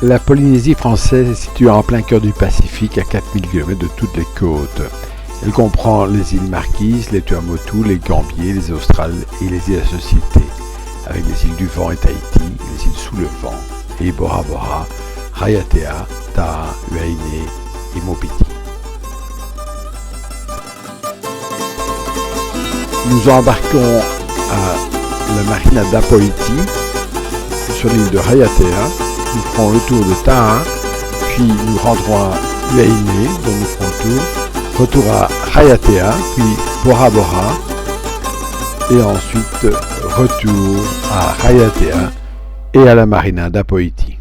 La Polynésie française est située en plein cœur du Pacifique, à 4000 km de toutes les côtes. Elle comprend les îles Marquises, les Tuamotu, les Gambier, les Australes et les îles Sociétés, avec les îles du Vent et Tahiti, les îles sous le vent, et Bora Bora, Raiatea, Taha, Huaïné et Mopiti. Nous embarquons à la marina d'Apoiti, sur l'île de Raiatea. Nous ferons le tour de Taha, puis nous rentrons à Huaïné, dont nous ferons le tour. Retour à Raiatea, puis Bora Bora, et ensuite retour à Raiatea et à la marina d'Apoiti.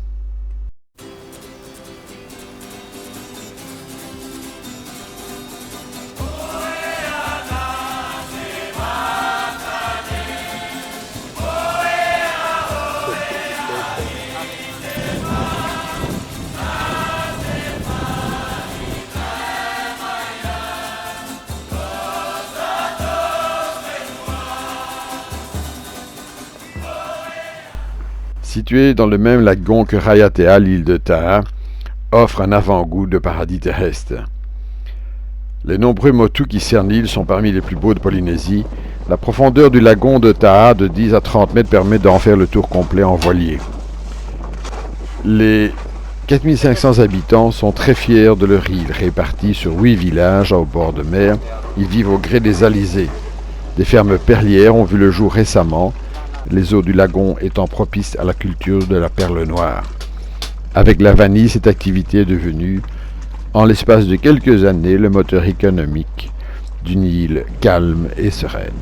Située dans le même lagon que Raiatea, l'île de Taha offre un avant-goût de paradis terrestre. Les nombreux motus qui cernent l'île sont parmi les plus beaux de Polynésie. La profondeur du lagon de Taha de 10 à 30 mètres permet d'en faire le tour complet en voilier. Les 4500 habitants sont très fiers de leur île, répartie sur 8 villages au bord de mer. Ils vivent au gré des alizés. Des fermes perlières ont vu le jour récemment, les eaux du lagon étant propices à la culture de la perle noire. Avec la vanille, cette activité est devenue, en l'espace de quelques années, le moteur économique d'une île calme et sereine.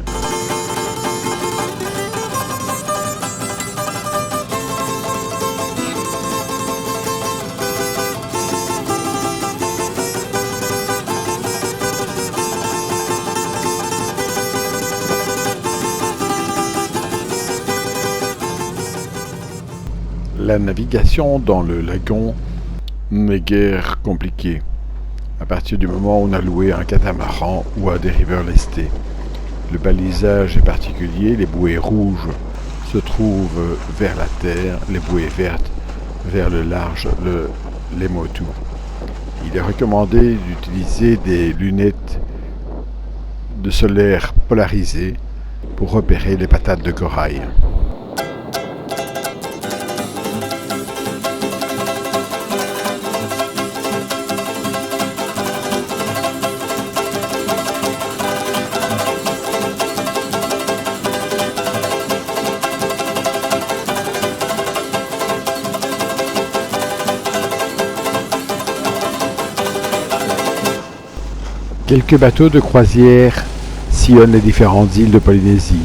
La navigation dans le lagon n'est guère compliquée, à partir du moment où on a loué un catamaran ou un dériveur lesté. Le balisage est particulier, les bouées rouges se trouvent vers la terre, les bouées vertes vers le large, les motus. Il est recommandé d'utiliser des lunettes de solaire polarisées pour repérer les patates de corail. Quelques bateaux de croisière sillonnent les différentes îles de Polynésie.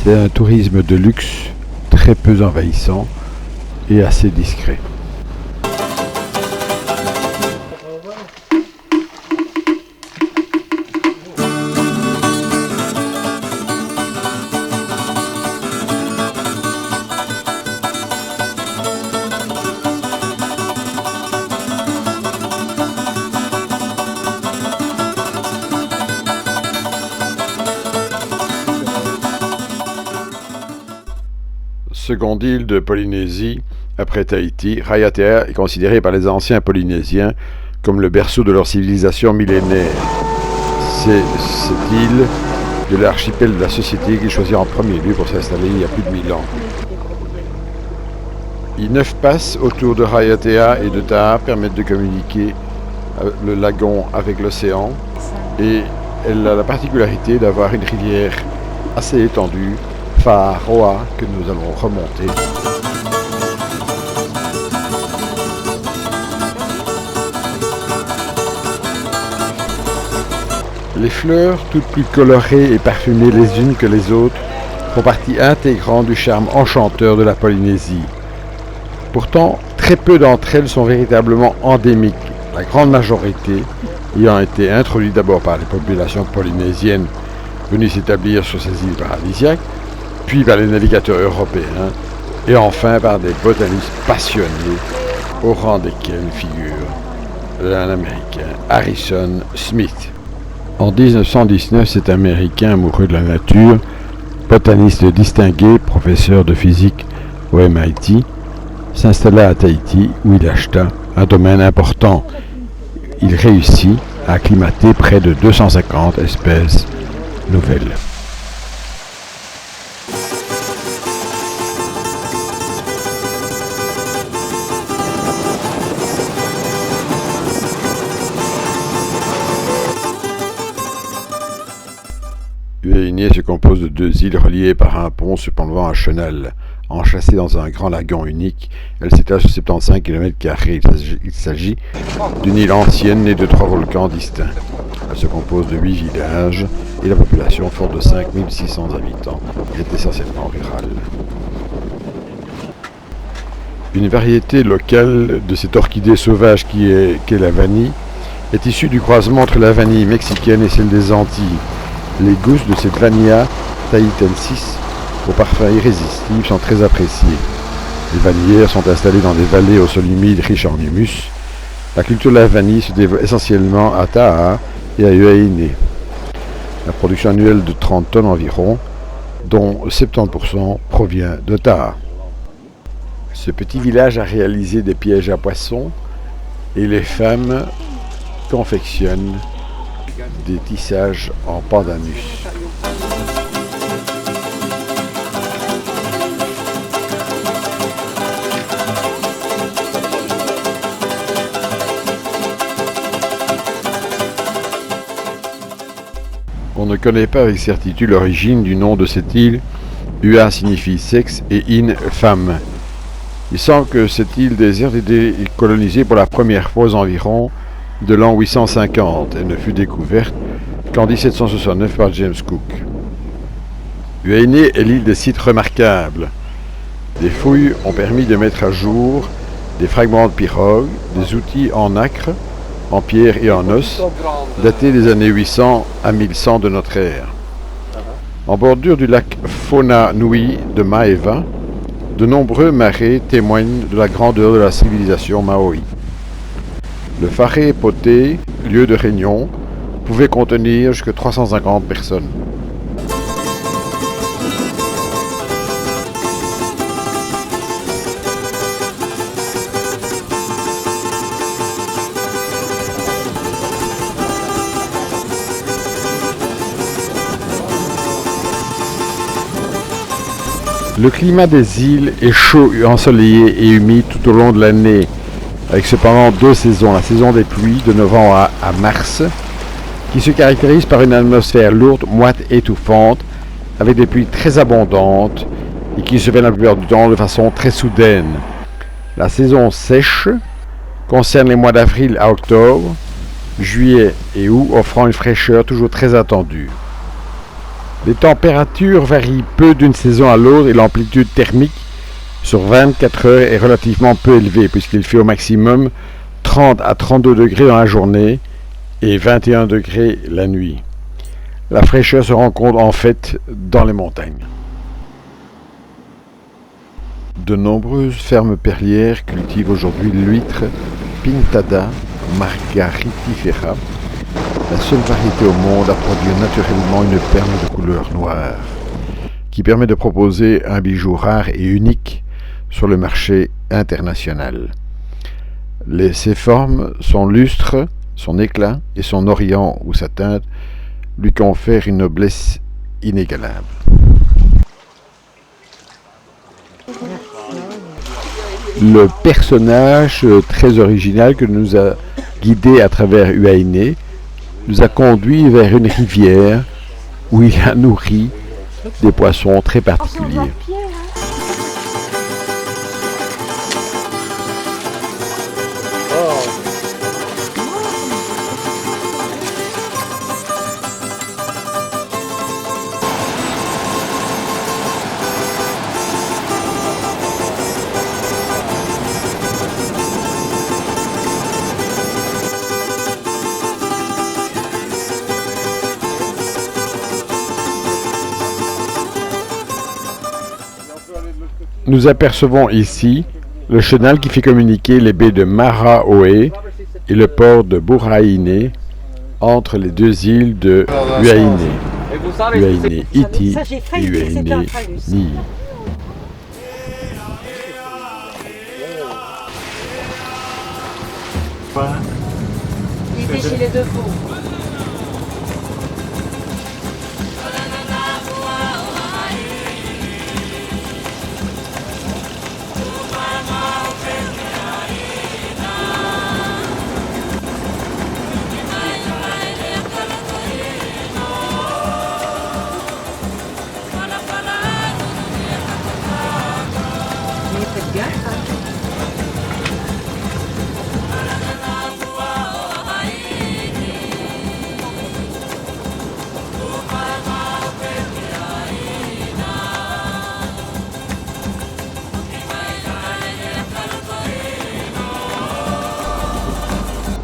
C'est un tourisme de luxe, très peu envahissant et assez discret. Seconde île de Polynésie, après Tahiti, Raiatea est considérée par les anciens Polynésiens comme le berceau de leur civilisation millénaire. C'est cette île de l'archipel de la Société qui choisit en premier lieu pour s'installer il y a plus de 1000 ans. 9 passes autour de Raiatea et de Taha permettent de communiquer le lagon avec l'océan, et elle a la particularité d'avoir une rivière assez étendue, Whaaroa, que nous allons remonter. Les fleurs, toutes plus colorées et parfumées les unes que les autres, font partie intégrante du charme enchanteur de la Polynésie. Pourtant, très peu d'entre elles sont véritablement endémiques, la grande majorité ayant été introduite d'abord par les populations polynésiennes venues s'établir sur ces îles paradisiaques, puis par les navigateurs européens, et enfin par des botanistes passionnés, au rang desquels figure un Américain, Harrison Smith. En 1919, cet Américain amoureux de la nature, botaniste distingué, professeur de physique au MIT, s'installa à Tahiti où il acheta un domaine important. Il réussit à acclimater près de 250 espèces nouvelles. Huahéine se compose de 2 îles reliées par un pont surplombant un chenal. Enchâssée dans un grand lagon unique, elle s'étale sur 75 km². Il s'agit d'une île ancienne née de 3 volcans distincts. Elle se compose de 8 villages et la population, forte de 5600 habitants, est essentiellement rurale. Une variété locale de cette orchidée sauvage qu'est la vanille est issue du croisement entre la vanille mexicaine et celle des Antilles. Les gousses de cette Vanilla tahitensis, au parfum irrésistible, sont très appréciées. Les vanillières sont installées dans des vallées au sol humide riches en humus. La culture de la vanille se développe essentiellement à Taha et à Huahéine. La production annuelle de 30 tonnes environ, dont 70% provient de Taha. Ce petit village a réalisé des pièges à poissons et les femmes confectionnent des tissages en pandanus. On ne connaît pas avec certitude l'origine du nom de cette île. Ua signifie sexe et in femme. Il semble que cette île déserte ait été colonisée pour la première fois aux environs de l'an 850. Elle ne fut découverte qu'en 1769 par James Cook. Huahéine est l'île des sites remarquables. Des fouilles ont permis de mettre à jour des fragments de pirogues, des outils en nacre, en pierre et en os, datés des années 800 à 1100 de notre ère. En bordure du lac Fauna Nui de Maeva, de nombreux marais témoignent de la grandeur de la civilisation maori. Le Whare Poté, lieu de réunion, pouvait contenir jusqu'à 350 personnes. Le climat des îles est chaud, ensoleillé et humide tout au long de l'année, avec cependant 2 saisons. La saison des pluies, de novembre à mars, qui se caractérise par une atmosphère lourde, moite et étouffante, avec des pluies très abondantes et qui se fait la plupart du temps de façon très soudaine. La saison sèche concerne les mois d'avril à octobre, juillet et août, offrant une fraîcheur toujours très attendue. Les températures varient peu d'une saison à l'autre et l'amplitude thermique sur 24 heures est relativement peu élevée puisqu'il fait au maximum 30 à 32 degrés dans la journée et 21 degrés la nuit. La fraîcheur se rencontre en fait dans les montagnes. De nombreuses fermes perlières cultivent aujourd'hui l'huître Pinctada margaritifera, la seule variété au monde à produire naturellement une perle de couleur noire, qui permet de proposer un bijou rare et unique sur le marché international. Ses formes, son lustre, son éclat et son orient ou sa teinte lui confèrent une noblesse inégalable. Le personnage très original que nous a guidés à travers Huahéine nous a conduits vers une rivière où il a nourri des poissons très particuliers. Nous apercevons ici le chenal qui fait communiquer les baies de Maraoé et le port de Buraïne entre les 2 îles de Huahéine, Huahéine Iti et Huahéine Nii. pas. Il était chez les deux fous. Mais faites gaffe, hein.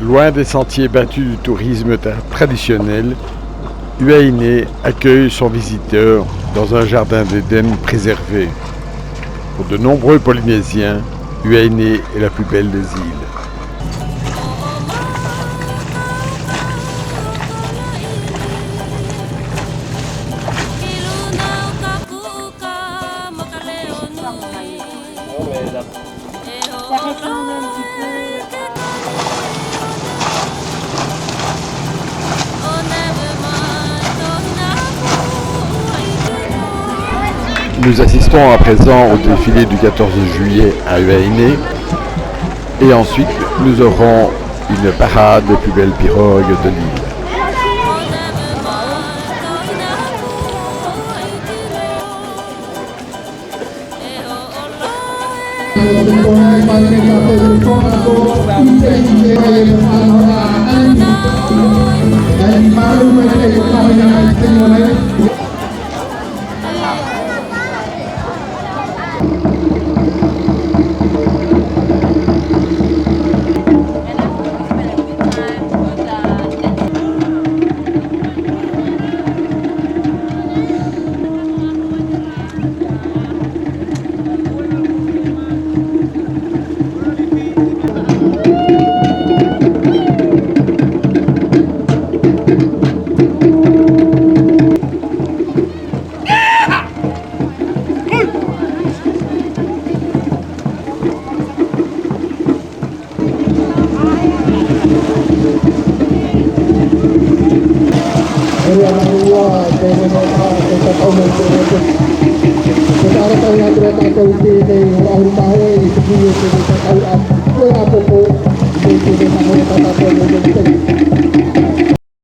Loin des sentiers battus du tourisme traditionnel, Huaïné accueille son visiteur dans un jardin d'Éden préservé. Pour de nombreux Polynésiens, Huaïné est la plus belle des îles. Ça ressemble un petit peu. Nous assistons à présent au défilé du 14 juillet à Huaïné et ensuite nous aurons une parade des plus belles pirogues de l'île. Wala po po.